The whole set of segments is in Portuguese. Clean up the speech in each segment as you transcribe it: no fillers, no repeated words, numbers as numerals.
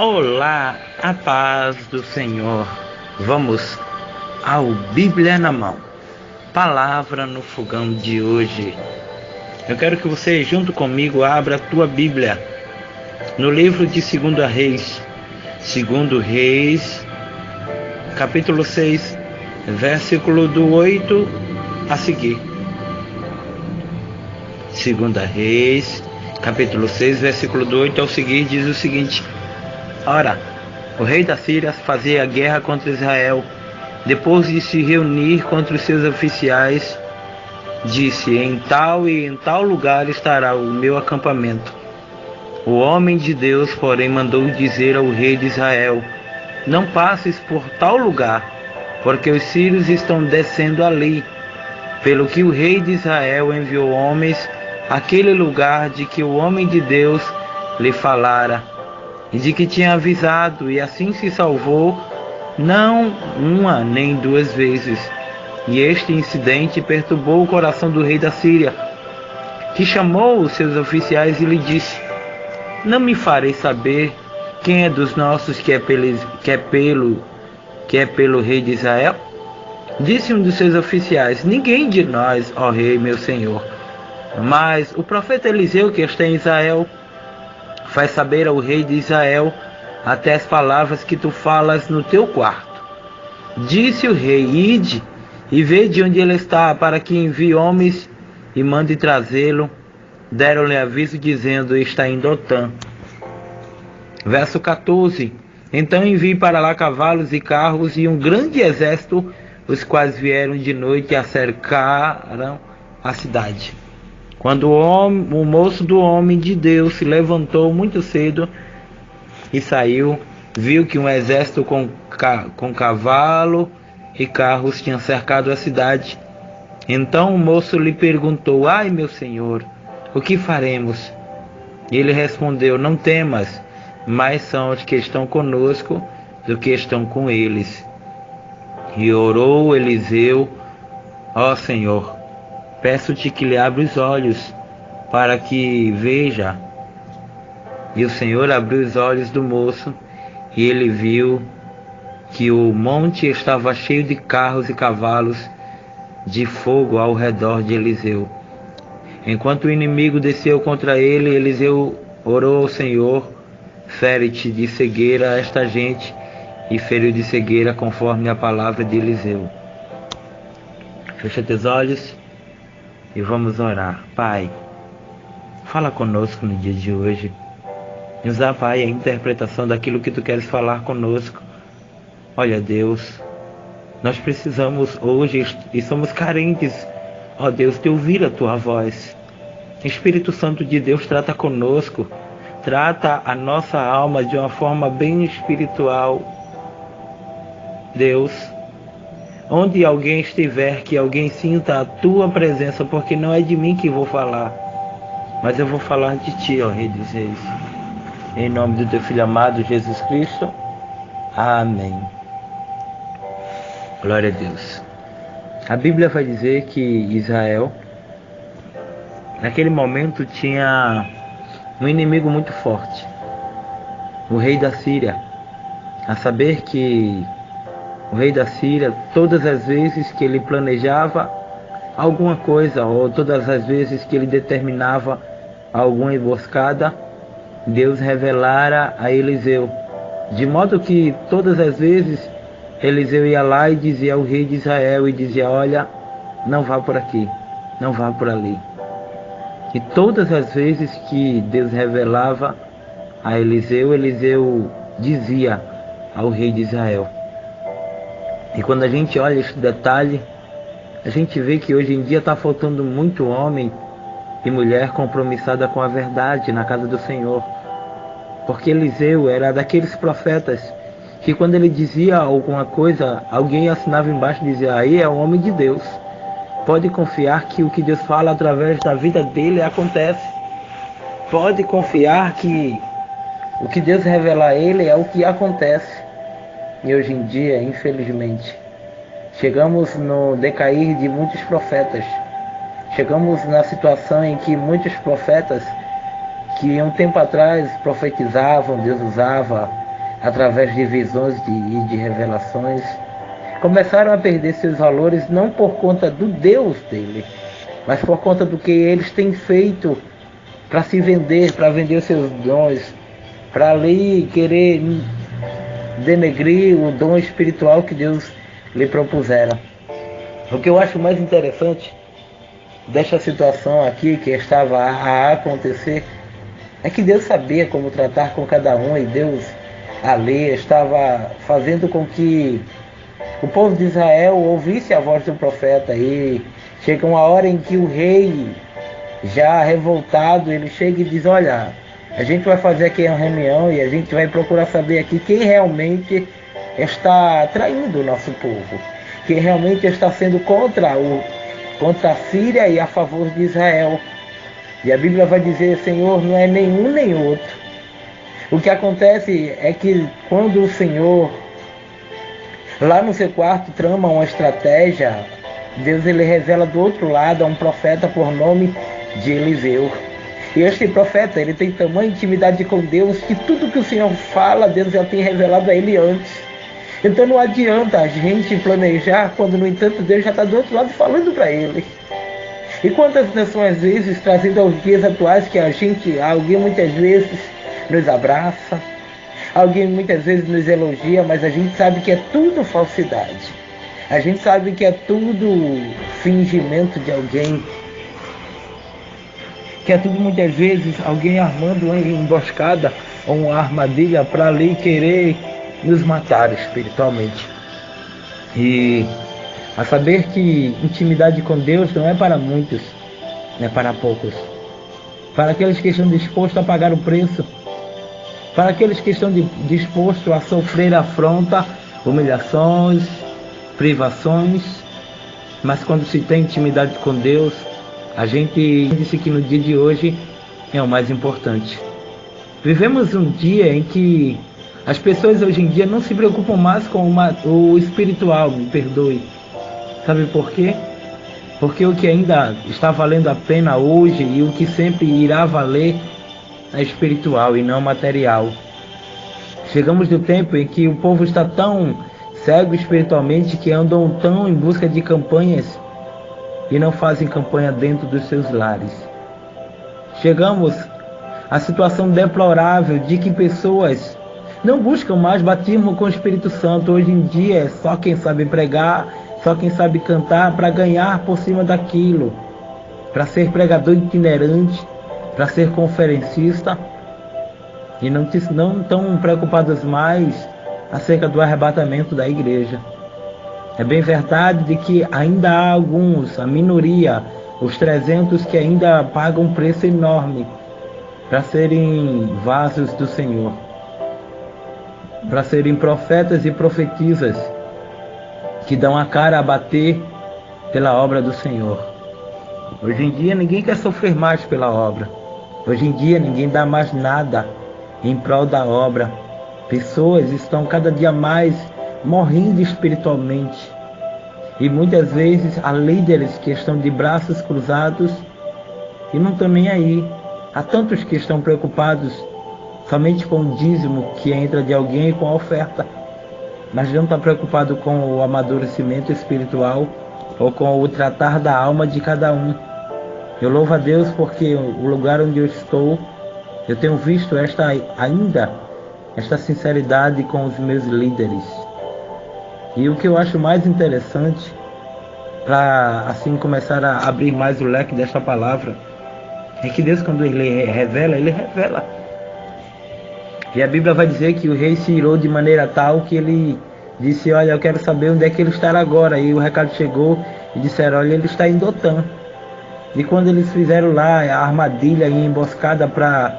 Olá, a paz do Senhor. Vamos ao Bíblia na mão. Palavra no fogão de hoje. Eu quero que você, junto comigo, abra a tua Bíblia no livro de 2 Reis. 2 Reis, capítulo 6, versículo do 8 a seguir. 2 Reis, capítulo 6, versículo do 8 ao seguir, diz o seguinte: Ora, o rei da Síria fazia guerra contra Israel. Depois de se reunir contra os seus oficiais, disse: em tal e em tal lugar estará o meu acampamento. O homem de Deus, porém, mandou dizer ao rei de Israel: não passes por tal lugar, porque os sírios estão descendo ali. Pelo que o rei de Israel enviou homens àquele lugar de que o homem de Deus lhe falara, e de que tinha avisado, e assim se salvou, não uma nem duas vezes. E este incidente perturbou o coração do rei da Síria, que chamou os seus oficiais e lhe disse: não me farei saber quem é dos nossos que é pelo rei de Israel? Disse um dos seus oficiais: ninguém de nós, ó rei, meu senhor. Mas o profeta Eliseu, que está em Israel, faz saber ao rei de Israel até as palavras que tu falas no teu quarto. Disse o rei: ide e vede onde ele está, para que envie homens e mande trazê-lo. Deram-lhe aviso, dizendo: está em Dotã. Verso 14: então envie para lá cavalos e carros e um grande exército, os quais vieram de noite e acercaram a cidade. Quando o moço do homem de Deus se levantou muito cedo e saiu, viu que um exército com cavalo e carros tinha cercado a cidade. Então o moço lhe perguntou: ai, meu senhor, o que faremos? Ele respondeu: não temas, mais são os que estão conosco do que estão com eles. E orou Eliseu: ó Senhor, peço-te que lhe abra os olhos, para que veja. E o Senhor abriu os olhos do moço, e ele viu que o monte estava cheio de carros e cavalos de fogo ao redor de Eliseu. Enquanto o inimigo desceu contra ele, Eliseu orou ao Senhor: fere-te de cegueira esta gente, e feriu de cegueira conforme a palavra de Eliseu. Fecha teus olhos e vamos orar. Pai, fala conosco no dia de hoje. Nos dá, Pai, a interpretação daquilo que Tu queres falar conosco. Olha, Deus, nós precisamos hoje e somos carentes, ó Deus, de ouvir a Tua voz. Espírito Santo de Deus, trata conosco. Trata a nossa alma de uma forma bem espiritual. Deus, onde alguém estiver, que alguém sinta a Tua presença, porque não é de mim que vou falar, mas eu vou falar de Ti, ó Rei dos Reis. Em nome do Teu Filho amado, Jesus Cristo. Amém. Glória a Deus. A Bíblia vai dizer que Israel, naquele momento, tinha um inimigo muito forte, o rei da Síria. A saber que o rei da Síria, todas as vezes que ele planejava alguma coisa, ou todas as vezes que ele determinava alguma emboscada, Deus revelara a Eliseu. De modo que todas as vezes Eliseu ia lá e dizia ao rei de Israel, e dizia: olha, não vá por aqui, não vá por ali. E todas as vezes que Deus revelava a Eliseu, Eliseu dizia ao rei de Israel. E quando a gente olha esse detalhe, a gente vê que hoje em dia está faltando muito homem e mulher compromissada com a verdade na casa do Senhor. Porque Eliseu era daqueles profetas que quando ele dizia alguma coisa, alguém assinava embaixo e dizia: aí é o homem de Deus. Pode confiar que o que Deus fala através da vida dele acontece. Pode confiar que o que Deus revela a ele é o que acontece. E hoje em dia, infelizmente, chegamos no decair de muitos profetas. Chegamos na situação em que muitos profetas que um tempo atrás profetizavam, Deus usava, através de visões e de revelações, começaram a perder seus valores não por conta do Deus dele, mas por conta do que eles têm feito para se vender, para vender os seus dons, para ali querer denegrir o dom espiritual que Deus lhe propusera. O que eu acho mais interessante desta situação aqui que estava a acontecer é que Deus sabia como tratar com cada um, e Deus ali estava fazendo com que o povo de Israel ouvisse a voz do profeta. E chega uma hora em que o rei, já revoltado, ele chega e diz: olha, a gente vai fazer aqui uma reunião e a gente vai procurar saber aqui quem realmente está traindo o nosso povo, quem realmente está sendo contra a Síria e a favor de Israel. E a Bíblia vai dizer: Senhor, não é nenhum nem outro. O que acontece é que quando o Senhor, lá no seu quarto, trama uma estratégia, Deus ele revela do outro lado a um profeta por nome de Eliseu. E este profeta, ele tem tamanha intimidade com Deus que tudo que o Senhor fala, Deus já tem revelado a ele antes. Então não adianta a gente planejar quando, no entanto, Deus já está do outro lado falando para ele. E quantas não são as vezes, trazendo aos dias atuais, que alguém muitas vezes nos abraça, alguém muitas vezes nos elogia, mas a gente sabe que é tudo falsidade. A gente sabe que é tudo fingimento de alguém, que é tudo muitas vezes alguém armando uma emboscada ou uma armadilha para ali querer nos matar espiritualmente. E a saber que intimidade com Deus não é para muitos, não é para poucos. Para aqueles que estão dispostos a pagar o preço, para aqueles que estão dispostos a sofrer afronta, humilhações, privações. Mas quando se tem intimidade com Deus, a gente disse que no dia de hoje é o mais importante. Vivemos um dia em que as pessoas hoje em dia não se preocupam mais com o espiritual, me perdoe. Sabe por quê? Porque o que ainda está valendo a pena hoje e o que sempre irá valer é espiritual e não material. Chegamos do tempo em que o povo está tão cego espiritualmente que andam tão em busca de campanhas e não fazem campanha dentro dos seus lares. Chegamos à situação deplorável de que pessoas não buscam mais batismo com o Espírito Santo. Hoje em dia é só quem sabe pregar, só quem sabe cantar para ganhar por cima daquilo, para ser pregador itinerante, para ser conferencista, e não estão preocupados mais acerca do arrebatamento da igreja. É bem verdade de que ainda há alguns, a minoria, os 300 que ainda pagam um preço enorme para serem vasos do Senhor, para serem profetas e profetisas que dão a cara a bater pela obra do Senhor. Hoje em dia ninguém quer sofrer mais pela obra. Hoje em dia ninguém dá mais nada em prol da obra. Pessoas estão cada dia mais morrendo espiritualmente. E muitas vezes há líderes que estão de braços cruzados e não estão nem aí. Há tantos que estão preocupados somente com o dízimo que entra de alguém e com a oferta, mas não está preocupado com o amadurecimento espiritual ou com o tratar da alma de cada um. Eu louvo a Deus porque o lugar onde eu estou, eu tenho visto esta sinceridade com os meus líderes. E o que eu acho mais interessante, para assim começar a abrir mais o leque desta palavra, é que Deus, quando Ele revela, Ele revela. E a Bíblia vai dizer que o rei se irou de maneira tal que ele disse: olha, eu quero saber onde é que ele estará agora. E o recado chegou e disseram: olha, ele está em Dotã. E quando eles fizeram lá a armadilha e a emboscada para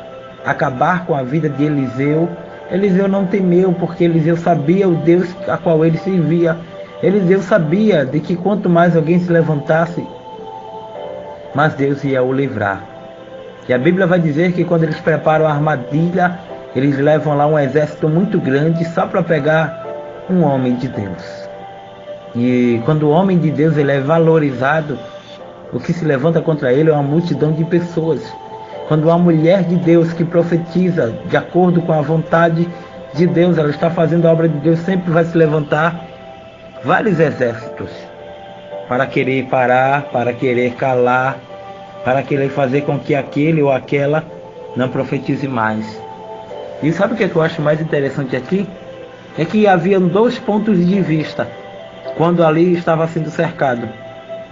acabar com a vida de Eliseu, Eliseu não temeu, porque Eliseu sabia o Deus a qual ele servia. Eliseu sabia de que quanto mais alguém se levantasse, mais Deus ia o livrar. E a Bíblia vai dizer que quando eles preparam a armadilha, eles levam lá um exército muito grande só para pegar um homem de Deus. E quando o homem de Deus ele é valorizado, o que se levanta contra ele é uma multidão de pessoas. Quando uma mulher de Deus que profetiza de acordo com a vontade de Deus, ela está fazendo a obra de Deus, sempre vai se levantar vários exércitos para querer parar, para querer calar, para querer fazer com que aquele ou aquela não profetize mais. E sabe o que eu acho mais interessante aqui? É que havia dois pontos de vista quando ali estava sendo cercado.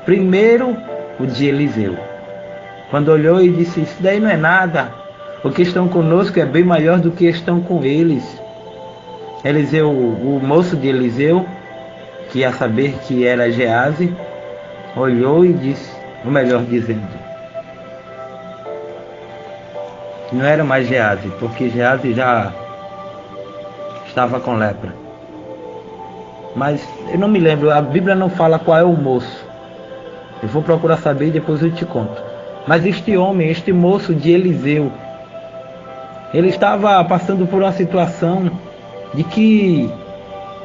Primeiro, o de Eliseu, quando olhou e disse: isso daí não é nada, o que estão conosco é bem maior do que estão com eles. Eliseu, o moço de Eliseu, que ia saber que era Geazi, olhou e disse, ou melhor dizendo, não era mais Geazi, porque Geazi já estava com lepra. Mas eu não me lembro, a Bíblia não fala qual é o moço. Eu vou procurar saber e depois eu te conto. Mas este homem, este moço de Eliseu, ele estava passando por uma situação de que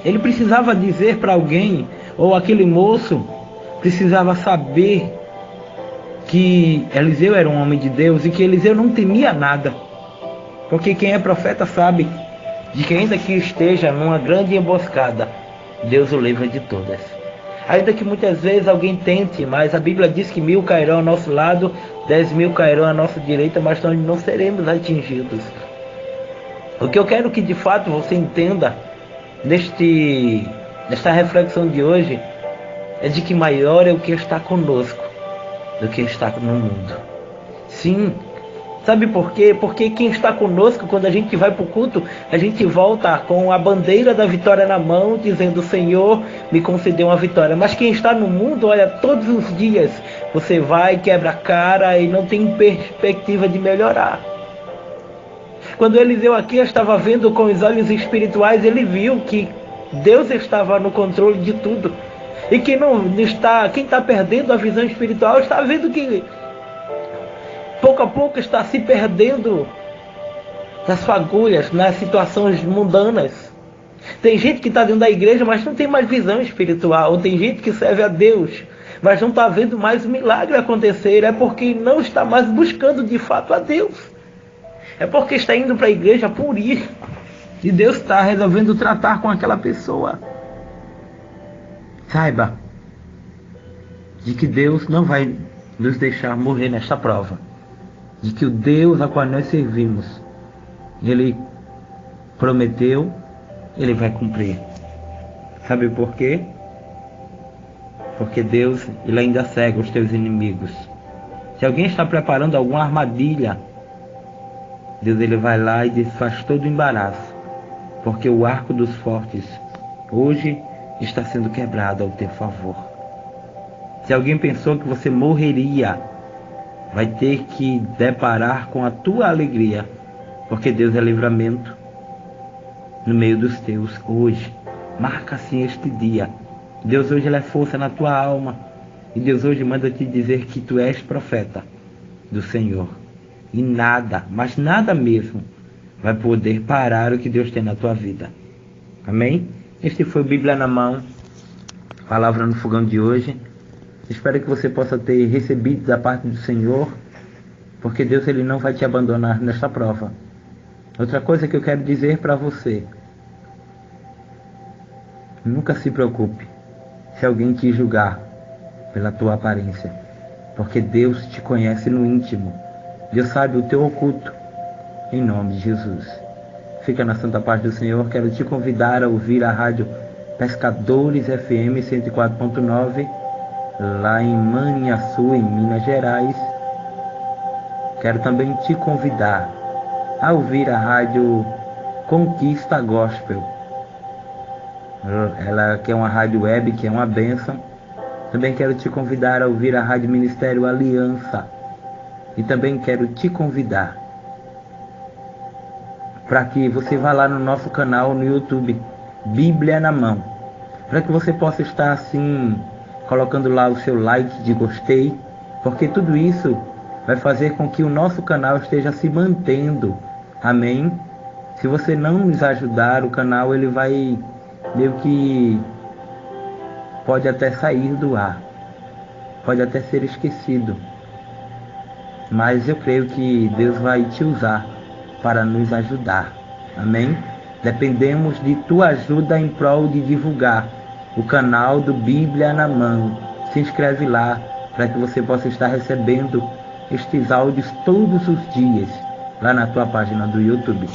ele precisava dizer para alguém, ou aquele moço precisava saber que Eliseu era um homem de Deus e que Eliseu não temia nada. Porque quem é profeta sabe de que ainda que esteja numa grande emboscada, Deus o livra de todas. Ainda que muitas vezes alguém tente, mas a Bíblia diz que 1000 cairão ao nosso lado, 10.000 cairão à nossa direita, mas nós não seremos atingidos. O que eu quero que de fato você entenda nesta reflexão de hoje é de que maior é o que está conosco do que está no mundo. Sim, sabe por quê? Porque quem está conosco, quando a gente vai para o culto, a gente volta com a bandeira da vitória na mão, dizendo: Senhor, me concedeu uma vitória. Mas quem está no mundo, olha, todos os dias você vai, quebra a cara e não tem perspectiva de melhorar. Quando Eliseu aqui estava vendo com os olhos espirituais, ele viu que Deus estava no controle de tudo. E quem está perdendo a visão espiritual está vendo que pouco a pouco está se perdendo nas fagulhas, nas situações mundanas. Tem gente que está dentro da igreja, mas não tem mais visão espiritual. Tem gente que serve a Deus, mas não está vendo mais o milagre acontecer. É porque não está mais buscando de fato a Deus. É porque está indo para a igreja por ir. E Deus está resolvendo tratar com aquela pessoa. Saiba de que Deus não vai nos deixar morrer nesta prova. De que o Deus a qual nós servimos, Ele prometeu, Ele vai cumprir. Sabe por quê? Porque Deus, Ele ainda cega os teus inimigos. Se alguém está preparando alguma armadilha, Deus, Ele vai lá e desfaz todo o embaraço. Porque o arco dos fortes hoje está sendo quebrado ao teu favor. Se alguém pensou que você morreria, vai ter que deparar com a tua alegria, porque Deus é livramento no meio dos teus hoje. Marca assim este dia. Deus hoje Ele é força na tua alma. E Deus hoje manda te dizer que tu és profeta do Senhor. E nada, mas nada mesmo, vai poder parar o que Deus tem na tua vida. Amém? Este foi o Bíblia na Mão, palavra no fogão de hoje. Espero que você possa ter recebido da parte do Senhor, porque Deus, Ele não vai te abandonar nesta prova. Outra coisa que eu quero dizer para você: nunca se preocupe se alguém te julgar pela tua aparência, porque Deus te conhece no íntimo. Deus sabe o teu oculto, em nome de Jesus. Fica na santa paz do Senhor. Quero te convidar a ouvir a rádio Pescadores FM 104.9, lá em Maniaçu, em Minas Gerais. Quero também te convidar a ouvir a rádio Conquista Gospel. Ela que é uma rádio web, que é uma bênção. Também quero te convidar a ouvir a rádio Ministério Aliança. E também quero te convidar para que você vá lá no nosso canal no YouTube, Bíblia na Mão, para que você possa estar assim, colocando lá o seu like de gostei, porque tudo isso vai fazer com que o nosso canal esteja se mantendo. Amém? Se você não nos ajudar, o canal ele vai meio que pode até sair do ar, pode até ser esquecido. Mas eu creio que Deus vai te usar para nos ajudar. Amém? Dependemos de tua ajuda em prol de divulgar o canal do Bíblia na Mão. Se inscreve lá para que você possa estar recebendo estes áudios todos os dias lá na tua página do YouTube.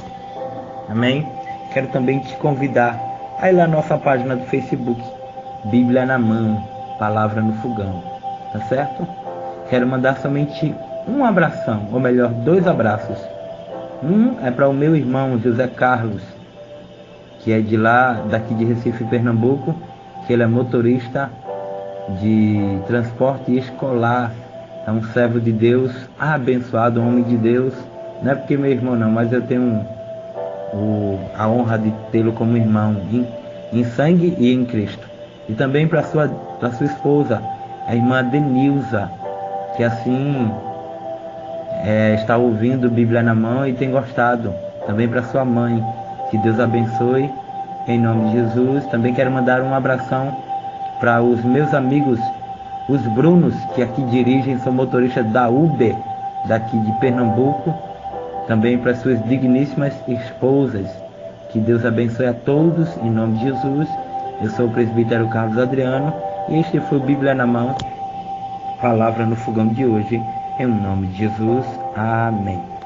Amém? Quero também te convidar a ir lá na nossa página do Facebook, Bíblia na Mão, Palavra no Fogão. Tá certo? Quero mandar somente um abração, ou melhor, 2 abraços. Um é para o meu irmão José Carlos, que é de lá, daqui de Recife, Pernambuco, que ele é motorista de transporte escolar. É um servo de Deus, abençoado, um homem de Deus. Não é porque meu irmão não, mas eu tenho a honra de tê-lo como irmão em sangue e em Cristo. E também para sua esposa, a irmã Denilza, que assim está ouvindo Bíblia na Mão e tem gostado. Também para sua mãe, que Deus abençoe, em nome de Jesus. Também quero mandar um abração para os meus amigos, os Brunos, que aqui dirigem, são motoristas da Uber, daqui de Pernambuco. Também para suas digníssimas esposas, que Deus abençoe a todos, em nome de Jesus. Eu sou o presbítero Carlos Adriano, e este foi o Bíblia na Mão, Palavra no Fogão de hoje, em nome de Jesus. Amém.